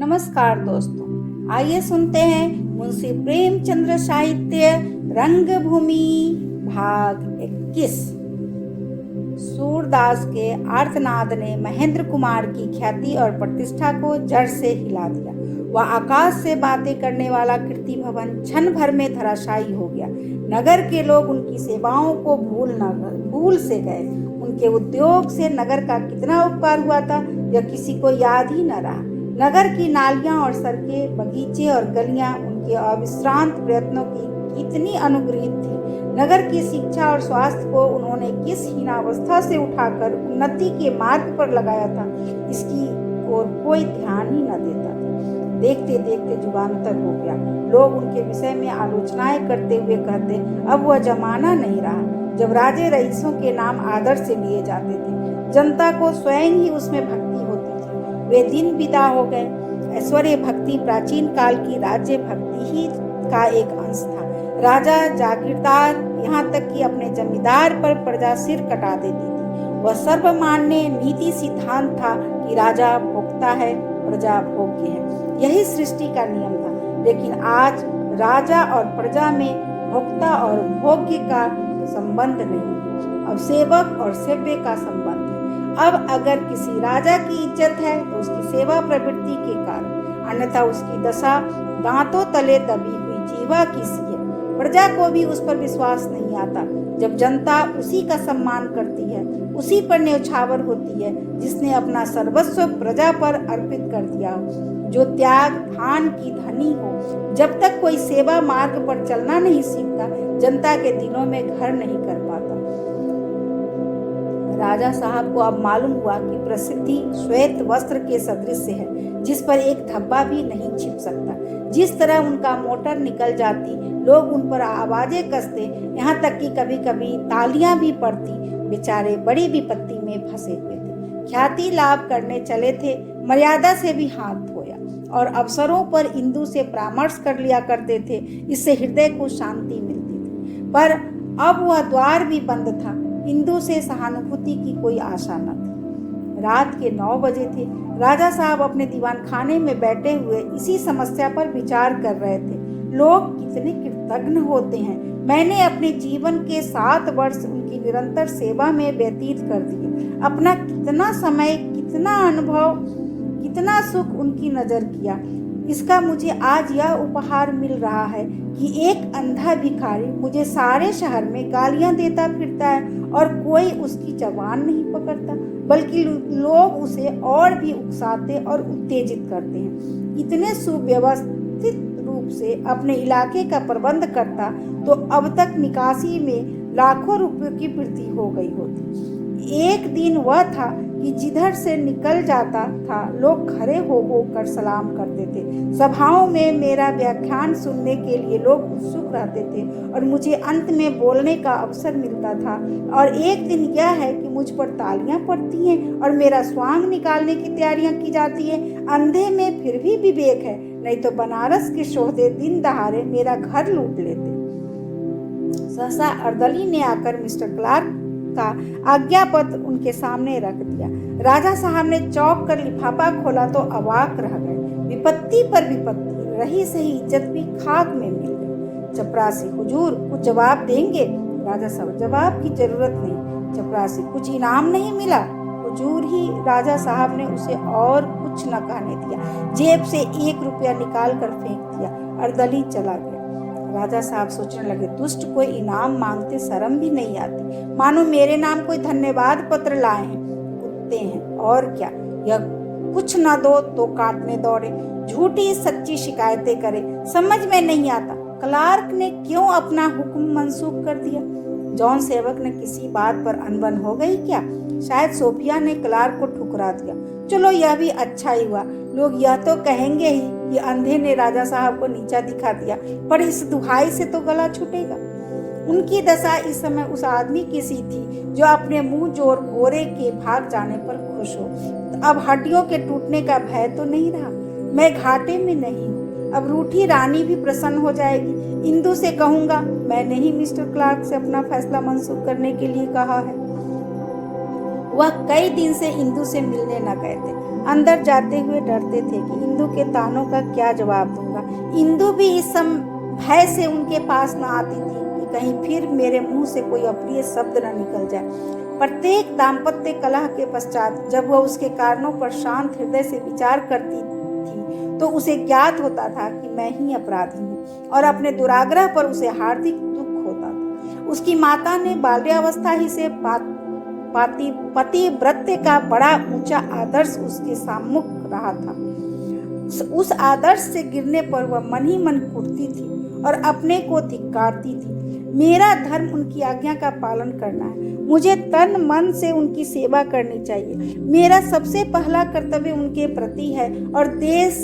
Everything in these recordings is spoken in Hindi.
नमस्कार दोस्तों, आइए सुनते हैं मुंशी प्रेमचंद्र साहित्य रंगभूमि भाग 21। सूरदास के आर्तनाद ने महेंद्र कुमार की ख्याति और प्रतिष्ठा को जड़ से हिला दिया। वह आकाश से बातें करने वाला कीर्ति भवन क्षण भर में धराशायी हो गया। नगर के लोग उनकी सेवाओं को भूल से गए। उनके उद्योग से नगर का कितना उपकार हुआ था यह किसी को याद ही न रहा। नगर की नालियां और सड़कें, बगीचे और गलियां उनके अविश्रांत प्रयत्नों की कितनी अनुग्रहित थी। नगर की शिक्षा और स्वास्थ्य को उन्होंने किस हीनावस्था से उठाकर उन्नति के मार्ग पर लगाया था, इसकी ओर कोई ध्यान ही न देता था। देखते देखते युगांतर हो गया। लोग उनके विषय में आलोचनाएं करते हुए कहते, अब वह जमाना नहीं रहा जब राजे रईसों के नाम आदर से लिए जाते थे। जनता को स्वयं ही उसमें भक्ति होती थी। वे दिन विदा हो गए। ऐश्वर्य भक्ति प्राचीन काल की राज्य भक्ति ही का एक अंश था। राजा जागीरदार, यहाँ तक कि अपने जमींदार पर प्रजा सिर कटा देती थी। वह सर्वमान्य नीति सिद्धांत था कि राजा भोगता है, प्रजा भोग्य है। यही सृष्टि का नियम था। लेकिन आज राजा और प्रजा में भोक्ता और भोग्य का संबंध नहीं, अब सेवक और सेव्य का संबंध है। अब अगर किसी राजा की इज्जत है तो उसकी सेवा प्रवृत्ति के कारण, अन्यथा उसकी दशा दांतों तले दबी हुई जीवा की सी है। प्रजा को भी उस पर विश्वास नहीं आता जब जनता उसी का सम्मान करती है, उसी पर न्यौछावर होती है जिसने अपना सर्वस्व प्रजा पर अर्पित कर दिया हो, जो त्याग धान की धनी हो। जब तक कोई सेवा मार्ग पर चलना नहीं सीखता, जनता के दिलों में घर नहीं कर पाता। राजा साहब को अब मालूम हुआ कि प्रसिद्धि श्वेत वस्त्र के सदृश है, जिस पर एक धब्बा भी नहीं छिप सकता। जिस तरह उनका मोटर निकल जाती, लोग उन पर आवाजें कसते, यहाँ तक कि कभी कभी तालियां भी पड़ती। बेचारे बड़ी विपत्ति में फंसे हुए थे। ख्याति लाभ करने चले थे, मर्यादा से भी हाथ धोया और अवसरों पर इंदु से परामर्श कर लिया करते थे। इससे हृदय को शांति मिलती थी। पर अब वह द्वार भी बंद था। इंदु से सहानुभूति की कोई आशा न थी। रात के 9 बजे थे। राजा साहब अपने दीवान खाने में बैठे हुए इसी समस्या पर विचार कर रहे थे। लोग कितने कृतज्ञ होते हैं। मैंने अपने जीवन के 7 वर्ष उनकी निरंतर सेवा में व्यतीत कर दिए। अपना कितना समय, कितना अनुभव, कितना सुख उनकी नजर किया। इसका मुझे आज यह उपहार मिल रहा है कि एक अंधा भिखारी मुझे सारे शहर में गालियां देता फिरता है और कोई उसकी जबान नहीं पकड़ता, बल्कि लोग उसे और भी उकसाते और उत्तेजित करते हैं। इतने सुव्यवस्थित रूप से अपने इलाके का प्रबंध करता तो अब तक निकासी में लाखों रुपयों की वृद्धि हो गई होती। एक दिन वह था कि जिधर से निकल जाता था लोग खड़े हो कर सलाम करते थे। सभाओं में मेरा व्याख्यान सुनने के लिए लोग उत्सुक रहते थे और मुझे अंत में बोलने का अवसर मिलता था। और एक दिन यह है कि मुझ पर तालियां पड़ती हैं और मेरा स्वांग निकालने की तैयारियां की जाती है। अंधे में फिर भी विवेक है, नहीं तो बनारस के शोहदे दिन दहाड़े मेरा घर लूट लेते। सहसा अर्दली ने आकर मिस्टर क्लार्क का आज्ञा पत्र उनके सामने रख दिया। राजा साहब ने चौंक कर लिफाफा खोला तो अवाक रह गए। विपत्ति पर विपत्ति, रही सही इज्जत भी खाक में मिल गई। चपरासी, हुजूर कुछ जवाब देंगे? राजा साहब, जवाब की जरूरत नहीं। चपरासी, कुछ इनाम नहीं मिला? हुजूर ही। राजा साहब ने उसे और कुछ न कहने दिया, जेब से 1 रुपया निकाल कर फेंक दिया। अर्दली चला गया। राजा साहब सोचने लगे, दुष्ट कोई इनाम मांगते शर्म भी नहीं आती, मानो मेरे नाम कोई धन्यवाद पत्र लाए हैं। कुत्ते हैं और क्या, यह कुछ न दो तो काटने दौड़े, झूठी सच्ची शिकायतें करे। समझ में नहीं आता क्लार्क ने क्यों अपना हुक्म मंसूख कर दिया। जॉन सेवक ने किसी बात पर अनबन हो गई क्या? शायद सोफिया ने क्लार्क को ठुकरा दिया। चलो यह भी अच्छा ही हुआ। लोग यह तो कहेंगे ही कि अंधे ने राजा साहब को नीचा दिखा दिया, पर इस दुहाई से तो गला छूटेगा। उनकी दशा इस समय उस आदमी की सी थी जो अपने मुंह जोर घोड़े के भाग जाने पर खुश हो। अब हड्डियों के टूटने का भय तो नहीं रहा। मैं घाटे में नहीं हूँ। अब रूठी रानी भी प्रसन्न हो जाएगी। इंदु से कहूंगा, मैंने ही मिस्टर क्लार्क से अपना फैसला मंसूख करने के लिए कहा है। वह कई दिन से इंदु से मिलने न गए थे। अंदर जाते हुए डरते थे कि इंदु के तानों का क्या जवाब दूंगा। इंदु भी इस भय से उनके पास न आती थी कि कहीं फिर मेरे मुंह से कोई अप्रिय शब्द न निकल जाए। प्रत्येक दाम्पत्य कलह के पश्चात जब वह उसके कारणों पर शांत हृदय से विचार करती थी तो उसे ज्ञात होता था कि मैं ही अपराधी हूँ और अपने दुराग्रह पर उसे हार्दिक दुख होता था। उसकी माता ने बाल्यावस्था ही से पतिव्रत्य का बड़ा ऊंचा आदर्श उसके सम्मुख रहा था। उस आदर्श से गिरने पर वह मन ही मन कुटती थी और अपने को धिक्कारती थी। मेरा धर्म उनकी आज्ञा का पालन करना है। मुझे तन मन से उनकी सेवा करनी चाहिए। मेरा सबसे पहला कर्तव्य उनके प्रति है और देश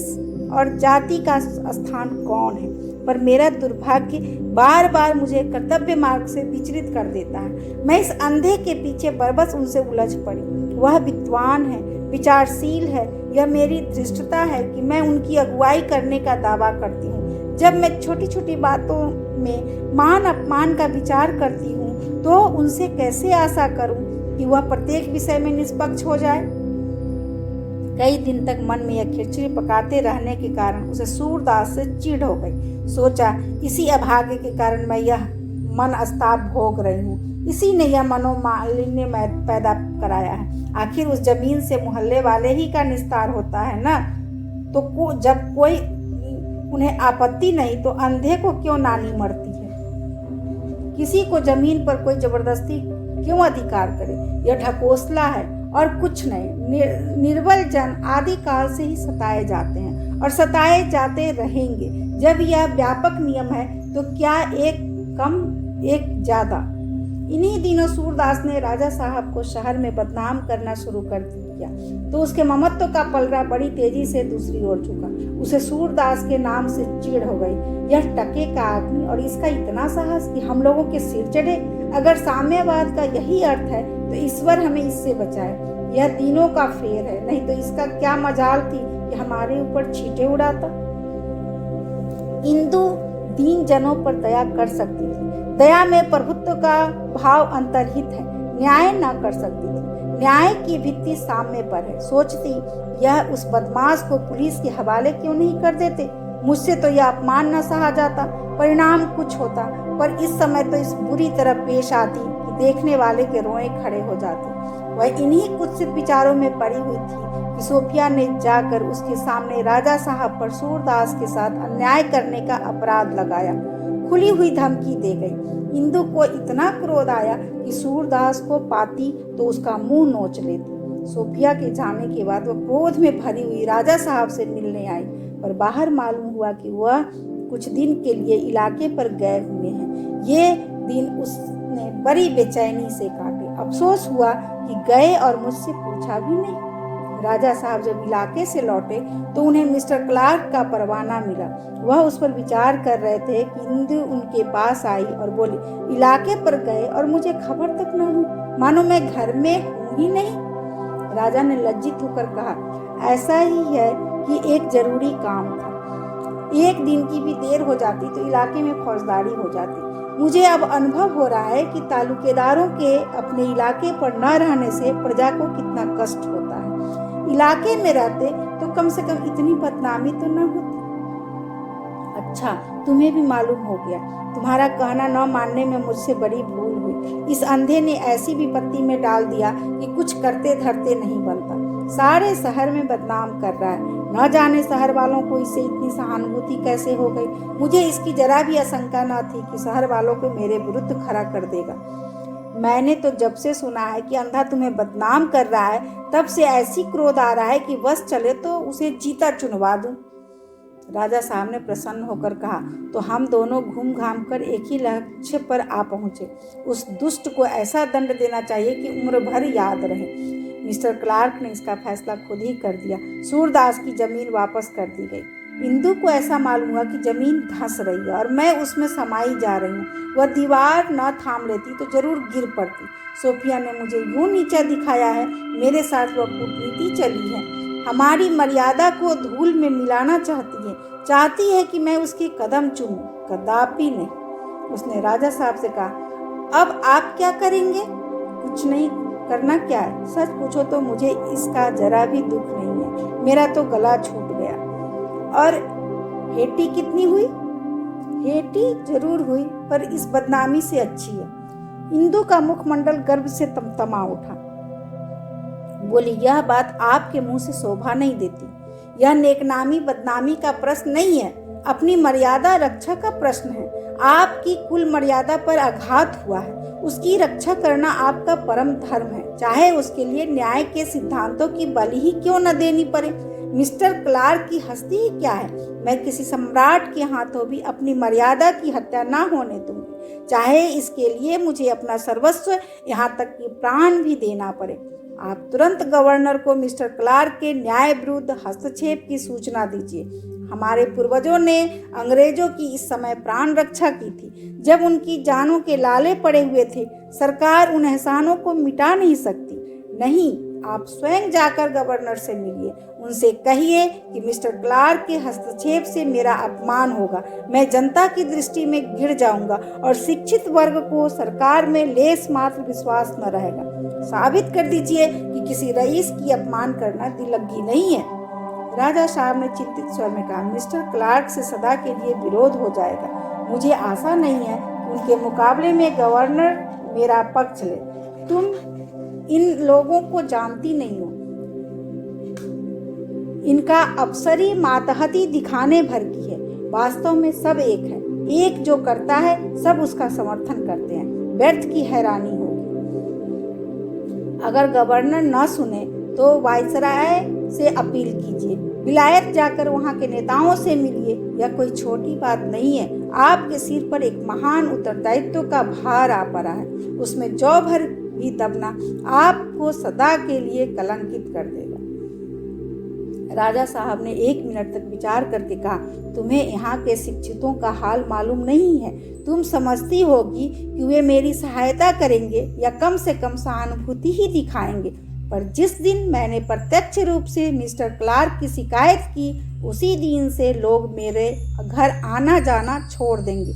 और जाति का स्थान कौन है। पर मेरा दुर्भाग्य बार बार मुझे कर्तव्य मार्ग से विचलित कर देता है। मैं इस अंधे के पीछे बरबस उनसे उलझ पड़ी। वह विद्वान है, विचारशील है। यह मेरी धृष्टता है कि मैं उनकी अगुवाई करने का दावा करती हूँ। जब मैं छोटी छोटी बातों में मान अपमान का विचार करती हूँ तो उनसे कैसे आशा करूँ कि वह प्रत्येक विषय में निष्पक्ष हो जाए। कई दिन तक मन में यह खिचड़ी पकाते रहने के कारण उसे सूरदास से चिढ़ हो गई। सोचा, इसी अभाग्य के कारण मैं यह मन अस्ताप भोग रही हूँ। इसी ने यह मनोमालिन्य पैदा कराया है। आखिर उस जमीन से मोहल्ले वाले ही का निस्तार होता है ना। तो जब कोई उन्हें आपत्ति नहीं तो अंधे को क्यों नानी मरती है। किसी को जमीन पर कोई जबरदस्ती क्यों अधिकार करे। यह ढकोसला है और कुछ नहीं। निर्बल जन आदि काल से ही सताए जाते हैं और सताए जाते रहेंगे। जब यह व्यापक नियम है तो क्या एक कम एक ज्यादा। इन्हीं दिनों सूरदास ने राजा साहब को शहर में बदनाम करना शुरू कर दिया तो उसके ममत्व का पलड़ा बड़ी तेजी से दूसरी ओर झुका। उसे सूरदास के नाम से चिढ़ हो गई। यह टके का आदमी और इसका इतना साहस कि हम लोगों के सिर चढ़े। अगर साम्यवाद का यही अर्थ है तो ईश्वर हमें इससे बचाए। यह दिनों का फेर है, नहीं तो इसका क्या मजाल थी कि हमारे ऊपर छींटे उड़ाता। इंदु दीन जनों पर दया कर सकती थी। दया में प्रभुत्व का भाव अंतर्हित है। न्याय ना कर सकती थी। न्याय की भित्ति सामने पर है। सोचती, यह उस बदमाश को पुलिस के हवाले क्यों नहीं कर देते। मुझसे तो यह अपमान न सहा जाता, परिणाम कुछ होता। पर इस समय तो इस बुरी तरह पेश आती कि देखने वाले के रोए खड़े हो जाते। वह इन्हीं कुत्सित विचारों में पड़ी हुई थी कि सोफिया ने जाकर उसके सामने राजा साहब पर सूरदास के साथ अन्याय करने का अपराध लगाया। खुली हुई धमकी दे गई। इंदु को इतना क्रोध आया कि सूरदास को पाती तो उसका मुंह नोच लेती। सोफिया के जाने के बाद वह क्रोध में भरी हुई राजा साहब से मिलने आई, पर बाहर मालूम हुआ कि वह कुछ दिन के लिए इलाके पर गए हुए हैं। ये दिन उसने बड़ी बेचैनी से काटे। अफसोस हुआ कि गए और मुझसे पूछा भी नहीं। राजा साहब जब इलाके से लौटे तो उन्हें मिस्टर क्लार्क का परवाना मिला। वह उस पर विचार कर रहे थे कि इंदु उनके पास आई और बोली, इलाके पर गए और मुझे खबर तक न हुई, मानो मैं घर में हूँ ही नहीं। राजा ने लज्जित होकर कहा, ऐसा ही है कि एक जरूरी काम था। एक दिन की भी देर हो जाती तो इलाके में फौजदारी हो जाती। मुझे अब अनुभव हो रहा है कि तालुकेदारों के अपने इलाके पर न रहने से प्रजा को कितना कष्ट होता है। इलाके में रहते तो कम से कम इतनी बदनामी तो न होती। अच्छा, तुम्हें भी मालूम हो गया। तुम्हारा कहना न मानने में मुझसे बड़ी भूल हुई। इस अंधे ने ऐसी विपत्ति में डाल दिया कि कुछ करते धरते नहीं बनता। सारे शहर में बदनाम कर रहा है। न जाने शहर वालों को इससे इतनी सहानुभूति कैसे हो गई। मुझे इसकी जरा भी आशंका न थी कि शहर वालों को मेरे विरुद्ध खड़ा कर देगा। मैंने तो जब से सुना है कि अंधा तुम्हें बदनाम कर रहा है तब से ऐसी क्रोध आ रहा है कि बस चले तो उसे जीता चुनवा दूं। राजा साहब ने प्रसन्न होकर कहा, तो हम दोनों घूम घाम कर एक ही लक्ष्य पर आ पहुंचे। उस दुष्ट को ऐसा दंड देना चाहिए कि उम्र भर याद रहे। मिस्टर क्लार्क ने इसका फैसला खुद ही कर दिया। सूरदास की जमीन वापस कर दी गई। इंदु को ऐसा मालूम हुआ कि जमीन धंस रही है और मैं उसमें समाई जा रही हूँ। वह दीवार न थाम लेती तो जरूर गिर पड़ती। सोफिया ने मुझे यूं नीचा दिखाया है, मेरे साथ वह कूटनीति चली है। हमारी मर्यादा को धूल में मिलाना चाहती है कि मैं उसके कदम चूमूं। कदापि नहीं। उसने राजा साहब से कहा, अब आप क्या करेंगे? कुछ नहीं, करना क्या है? सच पूछो तो मुझे इसका जरा भी दुख नहीं है। मेरा तो गला छूट गया। और हेटी कितनी हुई? हेटी जरूर हुई, पर इस बदनामी से अच्छी है। इंदु का मुखमंडल गर्व से तमतमा उठा। बोली, यह बात आपके मुंह से शोभा नहीं देती। यह नेकनामी बदनामी का प्रश्न नहीं है, अपनी मर्यादा रक्षा का प्रश्न है। आपकी कुल मर्यादा पर आघात हुआ है, उसकी रक्षा करना आपका परम धर्म है, चाहे उसके लिए न्याय के सिद्धांतों की बलि ही क्यों न देनी पड़े। मिस्टर क्लार्क की हस्ती ही क्या है? मैं किसी सम्राट के हाथों भी अपनी मर्यादा की हत्या ना होने दूंगी, चाहे इसके लिए मुझे अपना सर्वस्व, यहाँ तक कि प्राण भी देना पड़े। आप तुरंत गवर्नर को मिस्टर क्लार्क के न्याय विरुद्ध हस्तक्षेप की सूचना दीजिए। हमारे पूर्वजों ने अंग्रेजों की इस समय प्राण रक्षा की थी, जब उनकी जानों के लाले पड़े हुए थे। सरकार उन एहसानों को मिटा नहीं सकती। नहीं, आप स्वयं जाकर गवर्नर से मिलिए, उनसे कहिए कि मिस्टर क्लार्क के हस्तक्षेप से मेरा अपमान होगा, मैं जनता की दृष्टि में गिर जाऊंगा और शिक्षित वर्ग को सरकार में लेस मात्र विश्वास न रहेगा। साबित कर दीजिए कि किसी रईस की अपमान करना दिलगी नहीं है। राजा साहब ने चिंतित स्वर में कहा, मिस्टर क्लार्क से सदा के लिए विरोध हो जाएगा। मुझे आशा नहीं है कि उनके मुकाबले में गवर्नर मेरा पक्ष ले। तुम इन लोगों को जानती नहीं हो, इनका अफसरी मातहती दिखाने भर की है। वास्तव में सब एक है, एक जो करता है सब उसका समर्थन करते हैं। व्यर्थ की हैरानी होगी। अगर गवर्नर न सुने तो वायसराय से अपील कीजिए, विलायत जाकर वहां के नेताओं से मिलिए। यह कोई छोटी बात नहीं है। आपके सिर पर एक महान उत्तरदायित्व का भार आ पड़ा है, उसमें जौ भर भी दबना आपको सदा के लिए कलंकित कर देगा। राजा साहब ने 1 मिनट तक विचार करके कहा, तुम्हें यहाँ के शिक्षितों का हाल मालूम नहीं है। तुम समझती होगी कि वे मेरी सहायता करेंगे या कम से कम सहानुभूति ही दिखाएंगे, पर जिस दिन मैंने प्रत्यक्ष रूप से मिस्टर क्लार्क की शिकायत की, उसी दिन से लोग मेरे घर आना जाना छोड़ देंगे।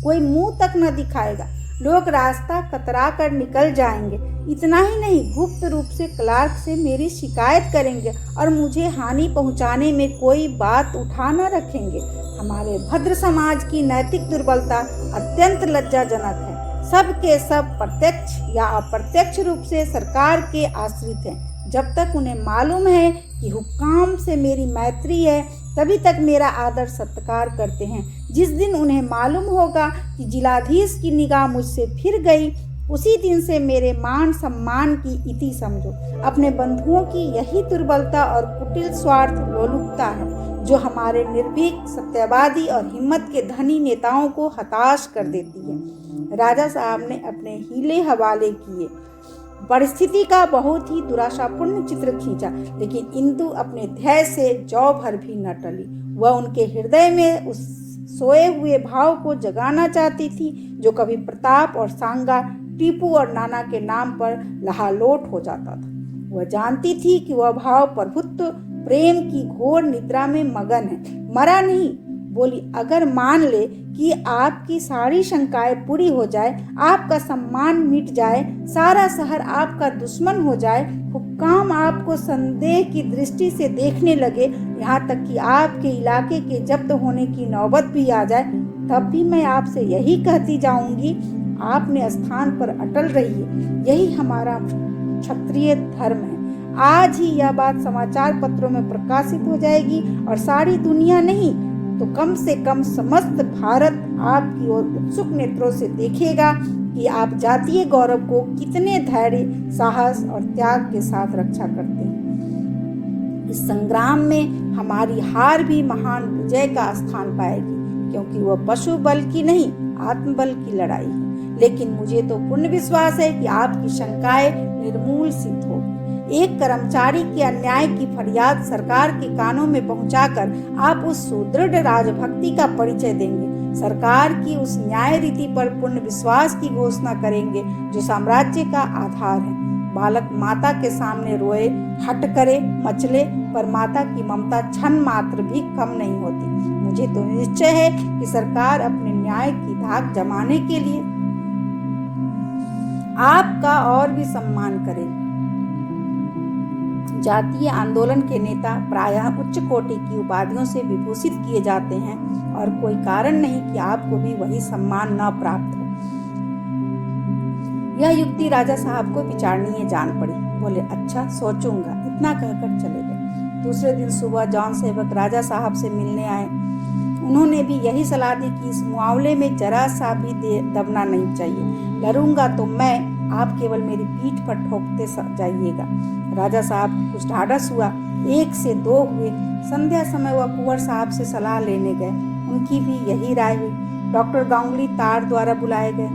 कोई मुंह तक न दिखाएगा, लोग रास्ता कतरा कर निकल जाएंगे। इतना ही नहीं, गुप्त रूप से क्लार्क से मेरी शिकायत करेंगे और मुझे हानि पहुंचाने में कोई बात उठा न रखेंगे। हमारे भद्र समाज की नैतिक दुर्बलता अत्यंत लज्जाजनक है। सब के सब प्रत्यक्ष या अप्रत्यक्ष रूप से सरकार के आश्रित हैं। जब तक उन्हें मालूम है कि हुक्काम से मेरी मैत्री है, तभी तक मेरा आदर सत्कार करते हैं। जिस दिन उन्हें मालूम होगा कि जिलाधीश की निगाह मुझसे फिर गई, उसी दिन से मेरे मान सम्मान की इति समझो। अपने बंधुओं की यही दुर्बलता और कुटिल स्वार्थ लोलुपता है जो हमारे निर्भीक, सत्यवादी और हिम्मत के धनी नेताओं को हताश कर देती है। राजा साहब ने अपने हीले हवाले किए, परिस्थिति का बहुत ही दुराशापूर्ण चित्र खींचा, लेकिन इंदु अपने ध्येय से जौ भर भी न टली। वह उनके हृदय में उस सोए हुए भाव को जगाना चाहती थी जो कभी प्रताप और सांगा, टीपू और नाना के नाम पर लहालोट हो जाता था। वह जानती थी कि वह भाव प्रभुत्व प्रेम की घोर निद्रा में मगन है, मरा नहीं। बोली, अगर मान ले कि आपकी सारी शंकाएं पूरी हो जाए, आपका सम्मान मिट जाए, सारा शहर आपका दुश्मन हो जाए, हुक्काम आपको संदेह की दृष्टि से देखने लगे, यहाँ तक कि आपके इलाके के जब्त होने की नौबत भी आ जाए, तब भी मैं आपसे यही कहती जाऊंगी, आप अपने स्थान पर अटल रहिए। यही हमारा क्षत्रिय धर्म है। आज ही यह बात समाचार पत्रों में प्रकाशित हो जाएगी और सारी दुनिया नहीं तो कम से कम समस्त भारत आपकी ओर उत्सुक नेत्रों से देखेगा कि आप जातीय गौरव को कितने धैर्य, साहस और त्याग के साथ रक्षा करते हैं। इस संग्राम में हमारी हार भी महान विजय का स्थान पाएगी, क्योंकि वह पशु बल की नहीं, आत्मबल की लड़ाई है। लेकिन मुझे तो पूर्ण विश्वास है कि आपकी शंकाएं निर्मूल सिद्ध होगी। एक कर्मचारी के अन्याय की फरियाद सरकार के कानों में पहुंचाकर आप उस सुदृढ़ राजभक्ति का परिचय देंगे, सरकार की उस न्याय रीति पर पूर्ण विश्वास की घोषणा करेंगे जो साम्राज्य का आधार है। बालक माता के सामने रोए, हट करे, मचले, पर माता की ममता क्षण मात्र भी कम नहीं होती। मुझे तो निश्चय है कि सरकार अपने न्याय की धाक जमाने के लिए आपका और भी सम्मान करें। जातीय आंदोलन के नेता प्रायः उच्च कोटि की उपाधियों से विभूषित किए जाते हैं और कोई कारण नहीं कि आपको भी वही सम्मान न प्राप्त हो। यह युक्ति राजा साहब को विचारणीय जान पड़ी। बोले, अच्छा, सोचूंगा। इतना कहकर चले गए। दूसरे दिन सुबह जॉन सेवक राजा साहब से मिलने आए। उन्होंने भी यही सलाह दी कि इस मुआवले में जरा सा भी दबना नहीं चाहिए। लड़ूंगा तो मैं, आप केवल मेरी पीठ पर ठोकते जाइएगा। राजा साहब को कुछ ढाढ़स हुआ। 1 से 2 हुए। संध्या समय वह कुंवर साहब से सलाह लेने गए। उनकी भी यही राय हुई। डॉक्टर गांगुली तार द्वारा बुलाए गए।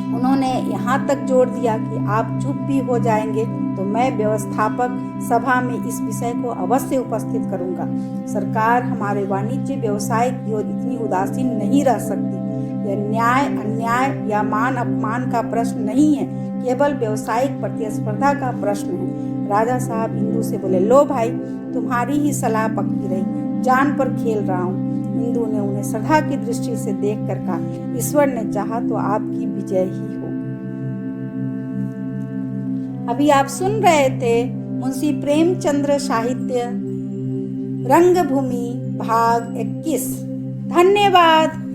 उन्होंने यहाँ तक जोर दिया कि आप चुप भी हो जाएंगे तो मैं व्यवस्थापक सभा में इस विषय को अवश्य उपस्थित करूंगा। सरकार हमारे वाणिज्य व्यवसाय की ओर इतनी उदासीन नहीं रह सकती। यह न्याय अन्याय या मान अपमान का प्रश्न नहीं है, केवल व्यवसायिक प्रतिस्पर्धा का प्रश्न है। राजा साहब इंदु से बोले, लो भाई, तुम्हारी ही सलाह पक्की रही, जान पर खेल रहा हूँ। इंदु ने उन्हें श्रद्धा की दृष्टि से देखकर कहा, ईश्वर ने चाहा तो आपकी विजय ही हो। अभी आप सुन रहे थे मुंशी प्रेमचंद्र साहित्य रंगभूमि भाग 21। धन्यवाद।